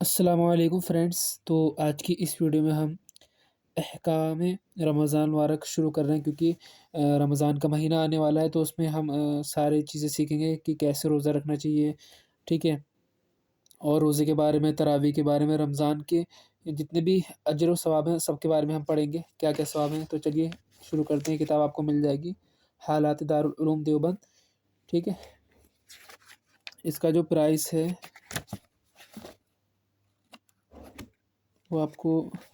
السلام علیکم فرینڈس، تو آج کی اس ویڈیو میں ہم احکام رمضان مبارک شروع کر رہے ہیں کیونکہ رمضان کا مہینہ آنے والا ہے، تو اس میں ہم ساری چیزیں سیکھیں گے کہ کیسے روزہ رکھنا چاہیے، ٹھیک ہے، اور روزے کے بارے میں، تراویح کے بارے میں، رمضان کے جتنے بھی اجر و ثواب ہیں سب کے بارے میں ہم پڑھیں گے، کیا کیا ثواب ہیں۔ تو چلیے شروع کرتے ہیں۔ کتاب آپ کو مل جائے گی، حالات دارالعلوم دیوبند، ٹھیک ہے۔ اس کا جو پرائس ہے وہ آپ کو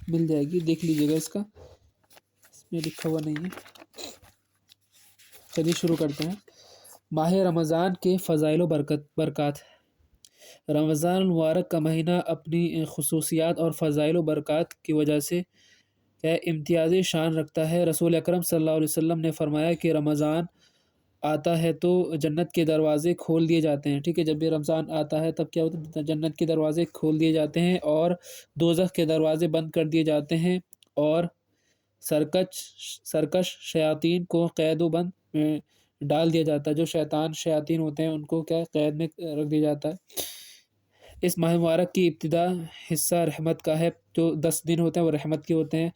مل جائے گی، دیکھ لیجیے گا، اس میں لکھا ہوا نہیں ہے۔ چلیے شروع کرتے ہیں۔ ماہ رمضان کے فضائل و برکات۔ رمضان المبارک کا مہینہ اپنی خصوصیات اور فضائل و برکات کی وجہ سے امتیازی شان رکھتا ہے۔ رسول اکرم صلی اللہ علیہ وسلم نے فرمایا کہ رمضان آتا ہے تو جنت کے دروازے کھول دیے جاتے ہیں، ٹھیک ہے۔ جب بھی رمضان آتا ہے تب کیا ہوتا ہے؟ جنت کے دروازے کھول دیے جاتے ہیں اور دوزخ کے دروازے بند کر دیے جاتے ہیں، اور سرکش شیاطین کو قید و بند میں ڈال دیا جاتا ہے۔ جو شیاطین ہوتے ہیں ان کو کیا قید میں رکھ دیا جاتا ہے۔ اس ماہ مبارک کی ابتدا حصہ رحمت کا ہے، جو 10 دن ہوتے ہیں وہ رحمت کے ہوتے ہیں،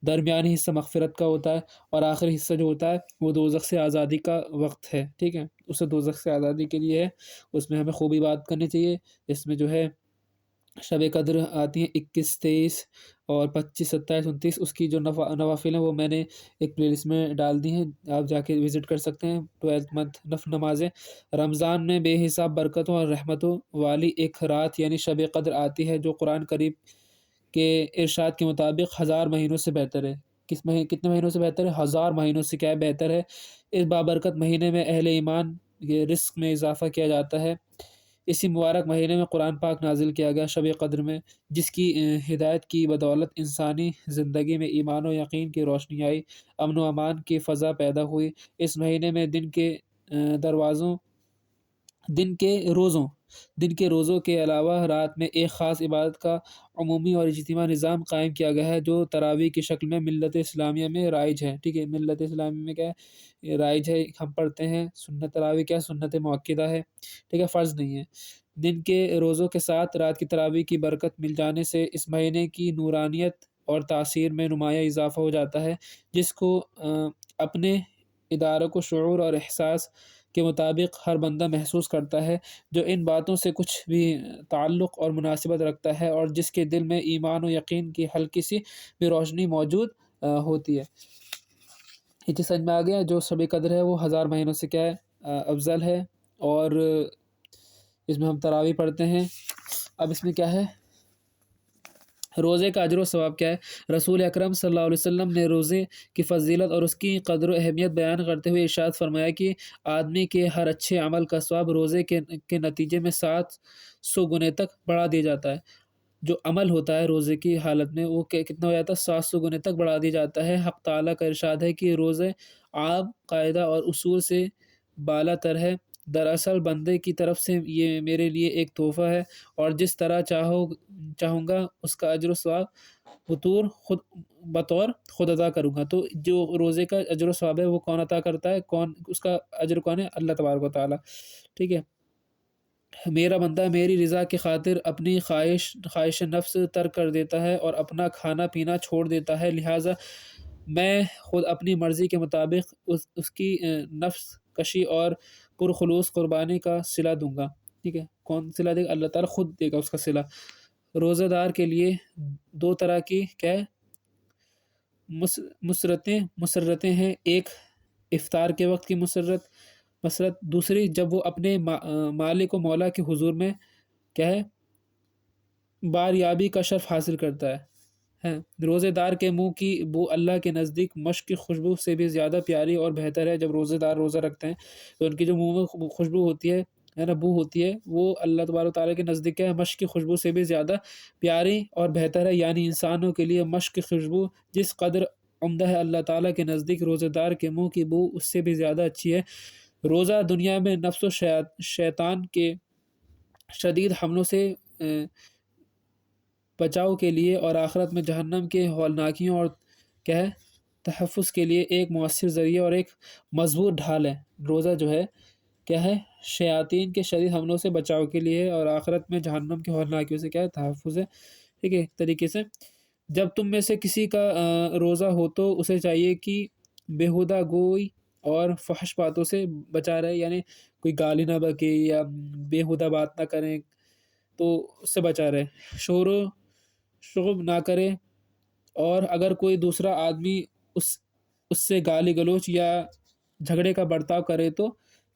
درمیانی حصہ مغفرت کا ہوتا ہے، اور آخری حصہ جو ہوتا ہے وہ دوزخ سے آزادی کا وقت ہے، ٹھیک ہے۔ اسے دوزخ سے آزادی کے لیے ہے، اس میں ہمیں خوبی بات کرنی چاہیے۔ اس میں جو ہے شب قدر آتی ہیں 21، 23 اور 25، 27، 29۔ اس کی جو نوافل ہیں وہ میں نے ایک پلے لسٹ میں ڈال دی ہیں، آپ جا کے وزٹ کر سکتے ہیں۔ 12 منتھ نفل نمازیں۔ رمضان میں بے حساب برکتوں اور رحمتوں والی ایک رات یعنی شب قدر آتی ہے، جو قرآن کریم کے ارشاد کے مطابق 1000 مہینوں سے بہتر ہے۔ کتنے مہینوں سے بہتر ہے؟ 1000 مہینوں سے کیا ہے بہتر ہے۔ اس بابرکت مہینے میں اہل ایمان کے رزق میں اضافہ کیا جاتا ہے۔ اسی مبارک مہینے میں قرآن پاک نازل کیا گیا شب قدر میں، جس کی ہدایت کی بدولت انسانی زندگی میں ایمان و یقین کی روشنی آئی، امن و امان کی فضا پیدا ہوئی۔ اس مہینے میں دن کے روزوں کے علاوہ رات میں ایک خاص عبادت کا عمومی اور اجتماعی نظام قائم کیا گیا ہے، جو تراویح کی شکل میں ملت اسلامیہ میں رائج ہے، ٹھیک ہے۔ ملت اسلامیہ میں کیا ہے؟ رائج ہے، ہم پڑھتے ہیں۔ سنت تراویح کیا سنت مؤکدہ ہے، ٹھیک ہے، فرض نہیں ہے۔ دن کے روزوں کے ساتھ رات کی تراویح کی برکت مل جانے سے اس مہینے کی نورانیت اور تاثیر میں نمایاں اضافہ ہو جاتا ہے، جس کو اپنے ادارک و شعور اور احساس کے مطابق ہر بندہ محسوس کرتا ہے، جو ان باتوں سے کچھ بھی تعلق اور مناسبت رکھتا ہے، اور جس کے دل میں ایمان و یقین کی ہلکی سی بھی روشنی موجود ہوتی ہے۔ یہ چیز سمجھ میں آ گیا؟ جو شب قدر ہے وہ 1000 مہینوں سے کیا ہے افضل ہے، اور اس میں ہم تراویح پڑھتے ہیں۔ اب اس میں کیا ہے؟ روزے کا اجر و ثواب کیا ہے؟ رسول اکرم صلی اللہ علیہ وسلم نے روزے کی فضیلت اور اس کی قدر و اہمیت بیان کرتے ہوئے ارشاد فرمایا کہ آدمی کے ہر اچھے عمل کا ثواب روزے کے نتیجے میں 700 گنے تک بڑھا دیا جاتا ہے۔ جو عمل ہوتا ہے روزے کی حالت میں وہ کتنا ہو جاتا ہے؟ 700 گنے تک بڑھا دیا جاتا ہے۔ حق تعالیٰ کا ارشاد ہے کہ روزے عام قاعدہ اور اصول سے بالا تر ہے، دراصل بندے کی طرف سے یہ میرے لیے ایک تحفہ ہے، اور جس طرح چاہوں گا اس کا اجر و ثواب بطور خود ادا کروں گا۔ تو جو روزے کا اجر و ثواب ہے وہ کون عطا کرتا ہے؟ اس کا اجر کون ہے؟ اللہ تبارک و تعالیٰ، ٹھیک ہے۔ میرا بندہ میری رضا کی خاطر اپنی خواہش نفس ترک کر دیتا ہے اور اپنا کھانا پینا چھوڑ دیتا ہے، لہٰذا میں خود اپنی مرضی کے مطابق اس کی نفس کشی اور پرخلوص قربانی کا صلہ دوں گا، ٹھیک ہے۔ کون صلہ دے گا؟ اللہ تعالیٰ خود دے گا اس کا صلہ۔ روزہ دار کے لیے 2 طرح کی کیا ہے مسرتیں ہیں، ایک افطار کے وقت کی مسرت، دوسری جب وہ اپنے مالک و مولا کے حضور میں کیا ہے باریابی کا شرف حاصل کرتا ہے۔ روزے دار کے منہ کی بو اللہ کے نزدیک مشق کی خوشبو سے بھی زیادہ پیاری اور بہتر ہے۔ جب روزے دار روزہ رکھتے ہیں تو ان کی جو منہ میں خوشبو ہوتی ہے نا، بو ہوتی ہے، وہ اللہ تبارک و تعالیٰ کے نزدیک کیا ہے؟ مشق کی خوشبو سے بھی زیادہ پیاری اور بہتر ہے۔ یعنی انسانوں کے لیے مشق کی خوشبو جس قدر عمدہ ہے، اللہ تعالیٰ کے نزدیک روزے دار کے منہ کی بو اس سے بھی زیادہ اچھی ہے۔ روزہ دنیا میں نفس و شیطان کے شدید حملوں سے بچاؤ کے لیے، اور آخرت میں جہنم کے ہولناکیوں اور کیا ہے تحفظ کے لیے ایک مؤثر ذریعہ اور ایک مضبوط ڈھال ہے۔ روزہ جو ہے کیا ہے شیاطین کے شدید حملوں سے بچاؤ کے لیے ہے، اور آخرت میں جہنم کے ہولناکیوں سے کیا ہے تحفظ ہے، ٹھیک ہے طریقے سے۔ جب تم میں سے کسی کا روزہ ہو تو اسے چاہیے کہ بیہودہ گوئی اور فحش باتوں سے بچا رہے، یعنی کوئی گالی نہ بکے یا بیہودہ بات نہ کریں تو اس سے بچا رہے، شور و شغب نہ کرے، اور اگر کوئی دوسرا آدمی اس سے گالی گلوچ یا جھگڑے کا برتاؤ کرے تو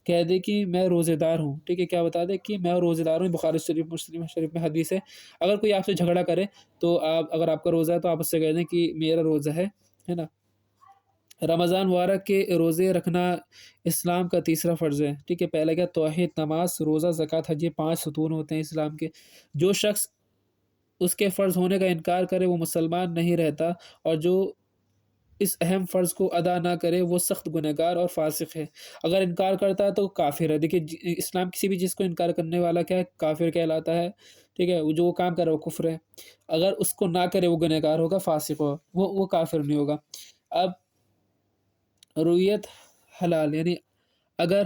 کہہ دے کہ میں روزے دار ہوں، ٹھیک ہے، کیا بتا دے کہ میں روزے دار ہوں، بخاری شریف مسلم شریف میں حدیث ہے۔ اگر کوئی آپ سے جھگڑا کرے تو اگر آپ کا روزہ ہے تو آپ اس سے کہہ دیں کہ میرا روزہ ہے نا۔ رمضان مبارک کے روزے رکھنا اسلام کا تیسرا فرض ہے، ٹھیک ہے۔ پہلا کیا توحید، نماز، روزہ، زکوٰۃ، حج، یہ 5 ستون ہوتے ہیں اسلام کے۔ جو شخص اس کے فرض ہونے کا انکار کرے وہ مسلمان نہیں رہتا، اور جو اس اہم فرض کو ادا نہ کرے وہ سخت گنہگار اور فاسق ہے۔ اگر انکار کرتا ہے تو کافر ہے۔ دیکھیے اسلام کسی بھی چیز کو انکار کرنے والا کیا ہے کافر کہلاتا ہے، ٹھیک ہے، جو وہ کام کرے وہ کفر ہے۔ اگر اس کو نہ کرے وہ گنہگار ہوگا، فاسق ہوگا، وہ کافر نہیں ہوگا۔ اب رویت حلال، یعنی اگر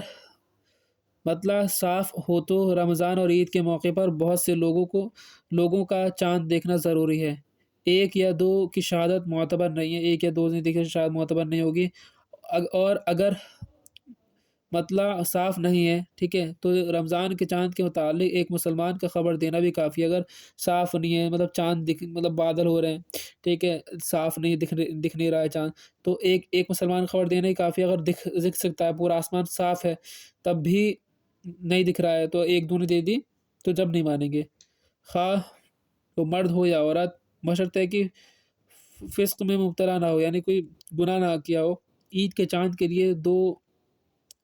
مطلع صاف ہو تو رمضان اور عید کے موقع پر بہت سے لوگوں کا چاند دیکھنا ضروری ہے۔ ایک یا دو کی شہادت معتبر نہیں ہے، ایک یا دو نے دیکھے شہادت معتبر نہیں ہوگی، اور اگر مطلع صاف نہیں ہے، ٹھیک ہے، تو رمضان کے چاند کے متعلق ایک مسلمان کا خبر دینا بھی کافی ہے۔ اگر صاف نہیں ہے، مطلب چاند مطلب بادل ہو رہے ہیں، ٹھیک ہے، صاف نہیں دکھ نہیں رہا ہے چاند، تو ایک مسلمان خبر دینا ہی کافی ہے۔ اگر دکھ سکتا ہے، پورا آسمان صاف ہے تب بھی نہیں دکھ رہا ہے تو ایک دو نے دے دی تو جب نہیں مانیں گے، خواہ تو مرد ہو یا عورت، بشرطے کہ فسق میں مبتلا نہ ہو، یعنی کوئی گناہ نہ کیا ہو۔ عید کے چاند کے لیے 2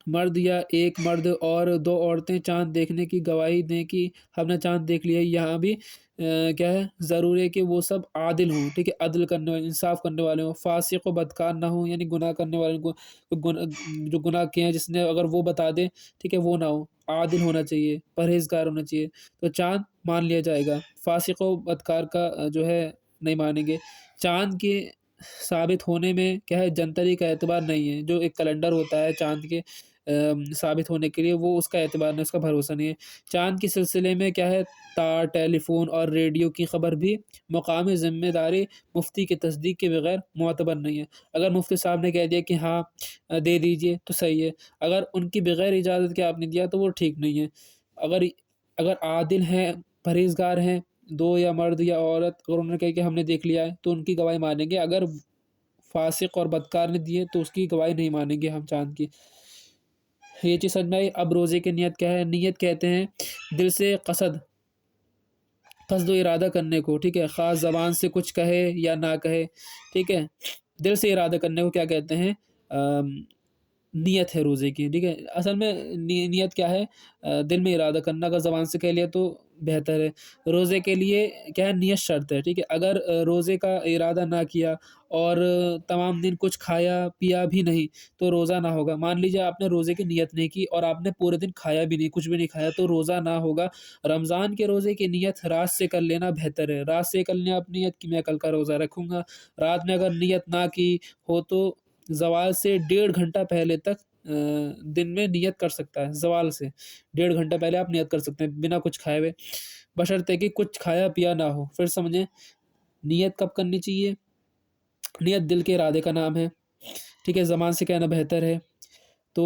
مرد یا ایک مرد اور 2 عورتیں چاند دیکھنے کی گواہی دیں کہ ہم نے چاند دیکھ لیا۔ یہاں بھی کیا ہے ضروری ہے کہ وہ سب عادل ہوں، ٹھیک ہے، عدل کرنے والے، انصاف کرنے والے ہوں، فاسق و بدکار نہ ہوں، یعنی گناہ کرنے والے کو جو گناہ کیے ہیں جس نے اگر وہ بتا دے، ٹھیک ہے، وہ نہ ہو، عادل ہونا چاہیے، پرہیزگار ہونا چاہیے، تو چاند مان لیا جائے گا۔ فاسق و بدکار کا جو ہے نہیں مانیں گے۔ چاند کے ثابت ہونے میں کیا ہے جنتری کا اعتبار نہیں ہے، جو ایک کیلنڈر ہوتا ہے چاند کے ثابت ہونے کے لیے، وہ اس کا اعتبار نہیں، اس کا بھروسہ نہیں ہے۔ چاند کے سلسلے میں کیا ہے تار، ٹیلی فون اور ریڈیو کی خبر بھی مقامی ذمہ داری مفتی کی تصدیق کے بغیر معتبر نہیں ہے۔ اگر مفتی صاحب نے کہہ دیا کہ ہاں دے دیجئے تو صحیح ہے، اگر ان کی بغیر اجازت کے آپ نے دیا تو وہ ٹھیک نہیں ہے۔ اگر عادل ہیں، پرہیزگار ہیں، 2 یا مرد یا عورت، اگر انہوں نے کہا کہ ہم نے دیکھ لیا ہے تو ان کی گواہی مانیں گے۔ اگر فاسق اور بدکار نے دیے تو اس کی گواہی نہیں مانیں گے ہم چاند کی۔ یہ چیز سمجھ میں آئی۔ اب روزے کی نیت کیا ہے؟ نیت کہتے ہیں دل سے قصد و ارادہ کرنے کو، ٹھیک ہے، خاص زبان سے کچھ کہے یا نہ کہے، ٹھیک ہے، دل سے ارادہ کرنے کو کیا کہتے ہیں؟ نیت ہے روزے کی، ٹھیک ہے۔ اصل میں نیت کیا ہے؟ دل میں ارادہ کرنا، اگر زبان سے کہہ لیا تو بہتر ہے۔ روزے کے لیے کیا ہے نیت شرط ہے، ٹھیک ہے۔ اگر روزے کا ارادہ نہ کیا اور تمام دن کچھ کھایا پیا بھی نہیں تو روزہ نہ ہوگا۔ مان لیجیے آپ نے روزے کی نیت نہیں کی اور آپ نے پورے دن کھایا بھی نہیں، کچھ بھی نہیں کھایا، تو روزہ نہ ہوگا۔ رمضان کے روزے کی نیت رات سے کر لینا بہتر ہے۔ رات سے کر لیں آپ نیت کہ میں کل کا روزہ رکھوں گا۔ رات میں اگر نیت نہ کی ہو تو زوال سے 1.5 گھنٹہ پہلے تک دن میں نیت کر سکتا ہے۔ زوال سے 1.5 گھنٹہ پہلے آپ نیت کر سکتے ہیں بنا کچھ کھائے ہوئے، بشرطے کہ کچھ کھایا پیا نہ ہو۔ پھر سمجھیں نیت کب کرنی چاہیے؟ نیت دل کے ارادے کا نام ہے، ٹھیک ہے، زبان سے کہنا بہتر ہے۔ تو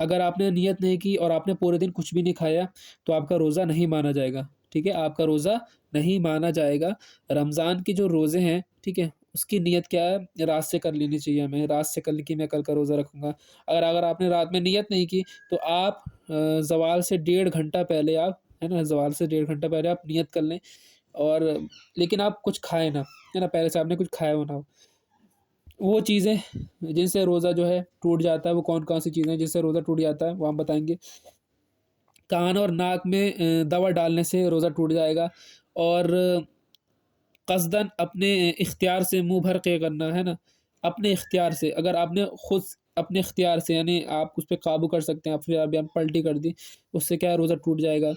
اگر آپ نے نیت نہیں کی اور آپ نے پورے دن کچھ بھی نہیں کھایا تو آپ کا روزہ نہیں مانا جائے گا، ٹھیک ہے، آپ کا روزہ نہیں مانا جائے گا۔ رمضان کی جو روزے ہیں، ٹھیک ہے، اس کی نیت کیا ہے؟ رات سے کر لینی چاہیے ہمیں، رات سے کر لی کہ میں کل کا روزہ رکھوں گا۔ اگر آپ نے رات میں نیت نہیں کی تو آپ زوال سے 1.5 گھنٹہ پہلے زوال سے 1.5 گھنٹہ پہلے آپ نیت کر لیں، اور لیکن آپ کچھ کھائیں نہ، ہے نا، پہلے سے آپ نے کچھ کھایا ہو نہ ہو۔ وہ چیزیں جن سے روزہ جو ہے ٹوٹ جاتا ہے، وہ کون کون سی چیزیں جن سے روزہ ٹوٹ جاتا ہے وہ ہم بتائیں گے۔ کان اور ناک میں دوا ڈالنے سے روزہ ٹوٹ جائے گا، اور قصداً اپنے اختیار سے منہ بھر کے کرنا، ہے نا، اپنے اختیار سے، اگر آپ نے خود اپنے اختیار سے، یعنی آپ اس پہ قابو کر سکتے ہیں، پھر ابھی آپ پلٹی کر دی، اس سے کیا روزہ ٹوٹ جائے گا۔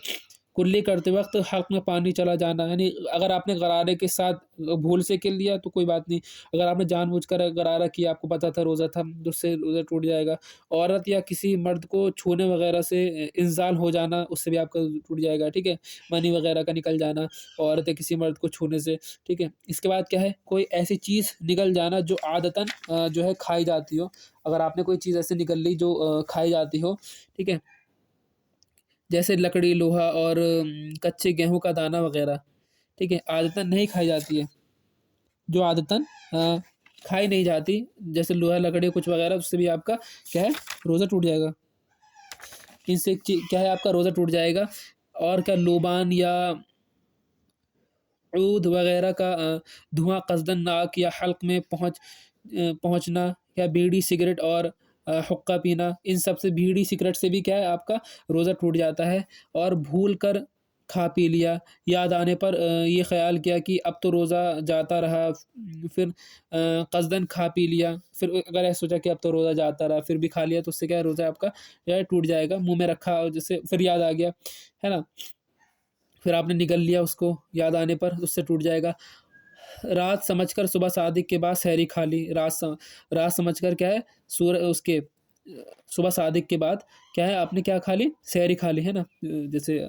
کلی کرتے وقت حلق میں پانی چلا جانا، یعنی اگر آپ نے غرارے کے ساتھ بھول سے کر لیا تو کوئی بات نہیں، اگر آپ نے جان بوجھ کر غرارہ کیا، آپ کو پتہ تھا روزہ تھا، تو اس سے روزہ ٹوٹ جائے گا۔ عورت یا کسی مرد کو چھونے وغیرہ سے انزال ہو جانا، اس سے بھی آپ کا ٹوٹ جائے گا، ٹھیک ہے، منی وغیرہ کا نکل جانا عورت یا کسی مرد کو چھونے سے، ٹھیک ہے۔ اس کے بعد کیا ہے، کوئی ایسی چیز نکل جانا جو عادتاً جو ہے کھائی جاتی ہو، اگر آپ نے کوئی چیز ایسے نکل لی جو کھائی جاتی ہو، ٹھیک ہے، جیسے لکڑی، لوہا اور کچے گیہوں کا دانہ وغیرہ، ٹھیک ہے، عادتاً نہیں کھائی جاتی ہے، جو عادتاً کھائی نہیں جاتی، جیسے لوہا، لکڑی کچھ وغیرہ، اس سے بھی آپ کا کیا ہے، روزہ ٹوٹ جائے گا، ان سے کیا ہے، آپ کا روزہ ٹوٹ جائے گا۔ اور کیا، لوبان یا عود وغیرہ کا دھواں قصدن ناک یا حلق میں پہنچنا، یا بیڑی، سگریٹ اور حقہ پینا، ان سب سے، بیڑی سگریٹ سے بھی کیا ہے، آپ کا روزہ ٹوٹ جاتا ہے۔ اور بھول کر کھا پی لیا، یاد آنے پر یہ خیال کیا کہ اب تو روزہ جاتا رہا، پھر قصدن کھا پی لیا، پھر اگر ایسا سوچا کہ اب تو روزہ جاتا رہا پھر بھی کھا لیا، تو اس سے کیا ہے، روزہ آپ کا جو ہے ٹوٹ جائے گا، منہ میں رکھا اور جیسے پھر یاد آ گیا ہے نا، پھر آپ نے نگل لیا اس کو یاد آنے پر، اس سے ٹوٹ جائے گا۔ رات سمجھ کر صبح صادق کے بعد سحری کھا لی، رات سمجھ کر کیا ہے، اس کے صبح صادق کے بعد کیا ہے، آپ نے کیا کھا لی، سحری کھا لی ہے نا، جیسے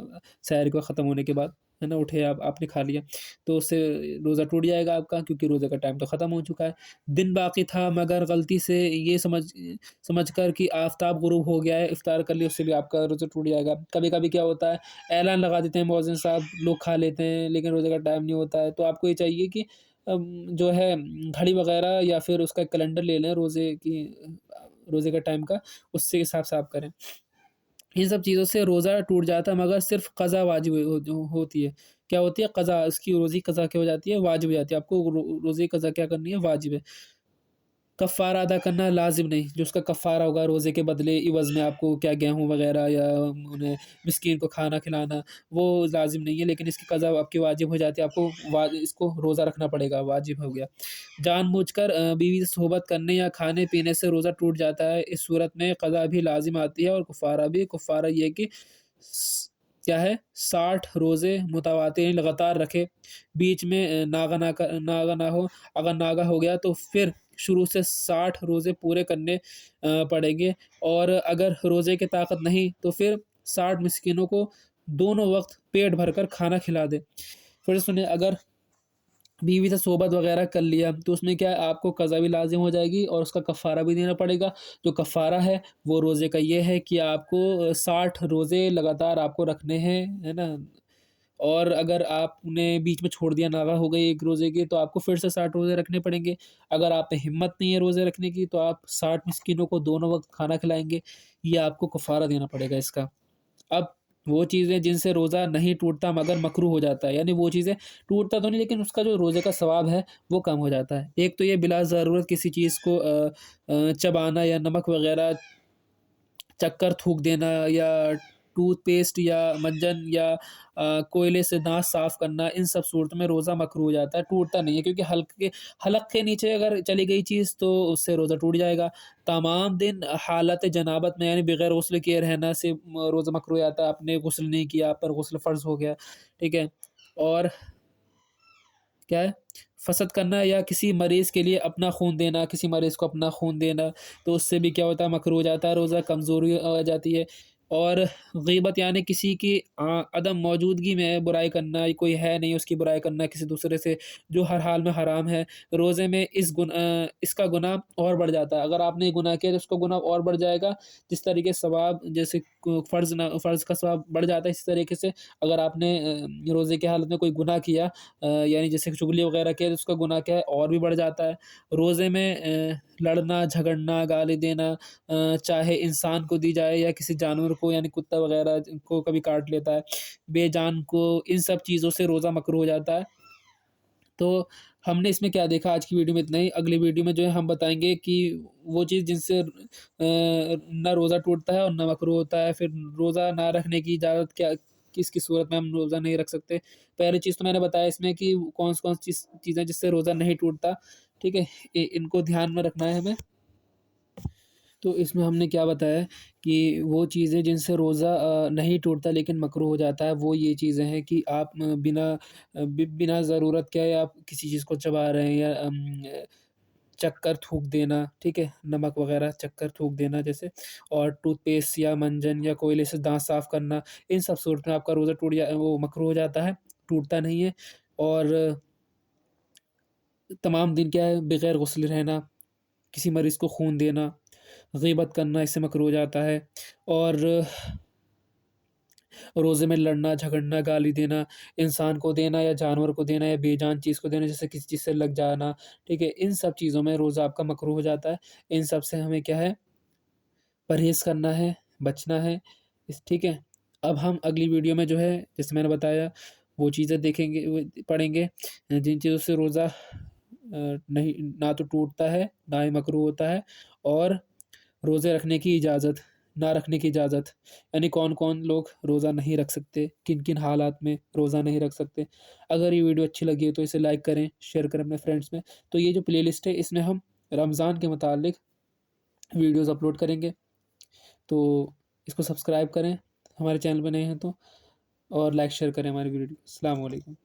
سحری کو ختم ہونے کے بعد ہے نا، اٹھے آپ نے کھا لیا، تو اس سے روزہ ٹوٹ جائے گا آپ کا، کیونکہ روزے کا ٹائم تو ختم ہو چکا ہے۔ دن باقی تھا مگر غلطی سے یہ سمجھ کر کہ آفتاب غروب ہو گیا ہے، افطار کر لیا، اس سے بھی آپ کا روزہ ٹوٹ جائے گا۔ کبھی کبھی کیا ہوتا ہے، اعلان لگا دیتے ہیں مؤذن صاحب، لوگ کھا لیتے ہیں لیکن روزے کا ٹائم نہیں ہوتا ہے، تو آپ کو یہ چاہیے کہ جو ہے گھڑی وغیرہ یا پھر اس کا کیلنڈر لے لیں روزے کا ٹائم کا، اس سے حساب سے آپ کریں۔ ان سب چیزوں سے روزہ ٹوٹ جاتا ہے، مگر صرف قضا واجب ہوتی ہے۔ کیا ہوتی ہے، قضا، اس کی روزی قضا کیا ہو جاتی ہے، واجب ہو جاتی ہے، آپ کو روزی قضا کیا کرنی ہے، واجب ہے۔ کفارہ ادا کرنا لازم نہیں، جو اس کا کفارہ ہوگا روزے کے بدلے عوض میں آپ کو کیا گیہوں وغیرہ یا انہیں مسکین کو کھانا کھلانا، وہ لازم نہیں ہے، لیکن اس کی قضا آپ کی واجب ہو جاتی ہے، آپ کو اس کو روزہ رکھنا پڑے گا، واجب ہو گیا۔ جان بوجھ کر بیوی سے صحبت کرنے یا کھانے پینے سے روزہ ٹوٹ جاتا ہے، اس صورت میں قضا بھی لازم آتی ہے اور کفارہ بھی۔ کفارہ یہ کہ کیا ہے، 60 روزے متواتر لگاتار رکھے، بیچ میں ناغہ نہ ہو، اگر ناغہ ہو گیا تو پھر شروع سے 60 روزے پورے کرنے پڑیں گے، اور اگر روزے کی طاقت نہیں تو پھر 60 مسکینوں کو دونوں وقت پیٹ بھر کر کھانا کھلا دے۔ پھر سنیں، اگر بیوی سے صحبت وغیرہ کر لیا تو اس میں کیا ہے، آپ کو قضا بھی لازم ہو جائے گی اور اس کا کفارہ بھی دینا پڑے گا۔ جو کفارہ ہے وہ روزے کا یہ ہے کہ آپ کو 60 روزے لگاتار آپ کو رکھنے ہیں، ہے نا، اور اگر آپ نے بیچ میں چھوڑ دیا، ناغہ ہو گئی ایک روزے کی، تو آپ کو پھر سے 60 روزے رکھنے پڑیں گے۔ اگر آپ میں ہمت نہیں ہے روزے رکھنے کی تو آپ 60 مسکینوں کو دونوں وقت کھانا کھلائیں گے، یہ آپ کو کفارہ دینا پڑے گا اس کا۔ اب وہ چیزیں جن سے روزہ نہیں ٹوٹتا مگر مکروہ ہو جاتا ہے، یعنی وہ چیزیں ٹوٹتا تو نہیں لیکن اس کا جو روزے کا ثواب ہے وہ کم ہو جاتا ہے۔ ایک تو یہ بلا ضرورت کسی چیز کو چبانا یا نمک وغیرہ چکر تھوک دینا، یا ٹوتھ پیسٹ یا منجن یا کوئلے سے دانت صاف کرنا، ان سب صورتوں میں روزہ مکروہ ہو جاتا ہے، ٹوٹتا نہیں ہے، کیونکہ حلق کے نیچے اگر چلی گئی چیز تو اس سے روزہ ٹوٹ جائے گا۔ تمام دن حالت جنابت میں، یعنی بغیر غسل کیے رہنا سے روزہ مکروہ ہو جاتا ہے، آپ نے غسل نہیں کیا، آپ پر غسل فرض ہو گیا، ٹھیک ہے۔ اور کیا ہے، فسد کرنا یا کسی مریض کے لیے اپنا خون دینا، کسی مریض کو اپنا خون دینا، تو اس سے بھی کیا ہوتا ہے، مکروہ ہو جاتا ہے، روزہ کمزوری آ جاتی ہے۔ اور غیبت، یعنی کسی کی عدم موجودگی میں برائی کرنا، کوئی ہے نہیں اس کی برائی کرنا کسی دوسرے سے، جو ہر حال میں حرام ہے، روزے میں اس کا گناہ اور بڑھ جاتا ہے۔ اگر آپ نے گناہ کیا تو اس کا گناہ اور بڑھ جائے گا، جس طریقے سے ثواب، جیسے فرض کا ثواب بڑھ جاتا ہے، اسی طریقے سے اگر آپ نے روزے کی حالت میں کوئی گناہ کیا، یعنی جیسے چغلی وغیرہ کیا، تو اس کا گناہ کیا ہے، اور بھی بڑھ جاتا ہے۔ روزے میں لڑنا، جھگڑنا، گالی دینا، چاہے انسان کو دی جائے یا کسی جانور کو، یعنی کتا وغیرہ کو کبھی کاٹ لیتا ہے، بے جان کو، ان سب چیزوں سے روزہ مکروہ ہو جاتا ہے۔ تو ہم نے اس میں کیا دیکھا، آج کی ویڈیو میں اتنا ہی۔ اگلی ویڈیو میں جو ہے ہم بتائیں گے کہ وہ چیز جن سے نہ روزہ ٹوٹتا ہے اور نہ مکروہ ہوتا ہے، پھر روزہ نہ رکھنے کی اجازت کیا، کس کی صورت میں ہم روزہ نہیں رکھ سکتے۔ پہلی چیز تو میں نے بتایا اس میں کہ کون سی چیزیں جس سے روزہ نہیں ٹوٹتا، ٹھیک ہے، ان کو دھیان میں رکھنا ہے ہمیں۔ تو اس میں ہم نے کیا بتایا کہ وہ چیزیں جن سے روزہ نہیں ٹوٹتا لیکن مکروہ ہو جاتا ہے، وہ یہ چیزیں ہیں کہ آپ بنا ضرورت کے آپ کسی چیز کو چبا رہے ہیں، یا چکر تھوک دینا، ٹھیک ہے، نمک وغیرہ چکر تھوک دینا جیسے، اور ٹوتھ پیسٹ یا منجن یا کوئلے سے دانت صاف کرنا، ان سب صورت میں آپ کا روزہ وہ مکروہ ہو جاتا ہے، ٹوٹتا نہیں ہے۔ اور تمام دن کیا ہے بغیر غسل رہنا، کسی مریض کو خون دینا، غیبت کرنا، اس سے مکروہ ہو جاتا ہے۔ اور روزے میں لڑنا جھگڑنا، گالی دینا، انسان کو دینا یا جانور کو دینا یا بے جان چیز کو دینا، جیسے کسی چیز سے لگ جانا، ٹھیک ہے، ان سب چیزوں میں روزہ آپ کا مکروہ ہو جاتا ہے۔ ان سب سے ہمیں کیا ہے پرہیز کرنا ہے، بچنا ہے، ٹھیک ہے۔ اب ہم اگلی ویڈیو میں جو ہے جیسے میں نے بتایا وہ چیزیں دیکھیں گے، پڑھیں گے جن چیزوں سے روزہ نہیں نہ تو ٹوٹتا ہے نہ ہی مکروہ ہوتا ہے، اور روزے رکھنے کی اجازت، نہ رکھنے کی اجازت، یعنی کون کون لوگ روزہ نہیں رکھ سکتے، کن کن حالات میں روزہ نہیں رکھ سکتے۔ اگر یہ ویڈیو اچھی لگی ہے تو اسے لائک کریں، شیئر کریں اپنے فرینڈس میں۔ تو یہ جو پلے لسٹ ہے اس میں ہم رمضان کے متعلق ویڈیوز اپلوڈ کریں گے، تو اس کو سبسکرائب کریں ہمارے چینل پہ نئے ہیں تو، اور لائک شیئر کریں ہماری ویڈیو۔ السلام علیکم۔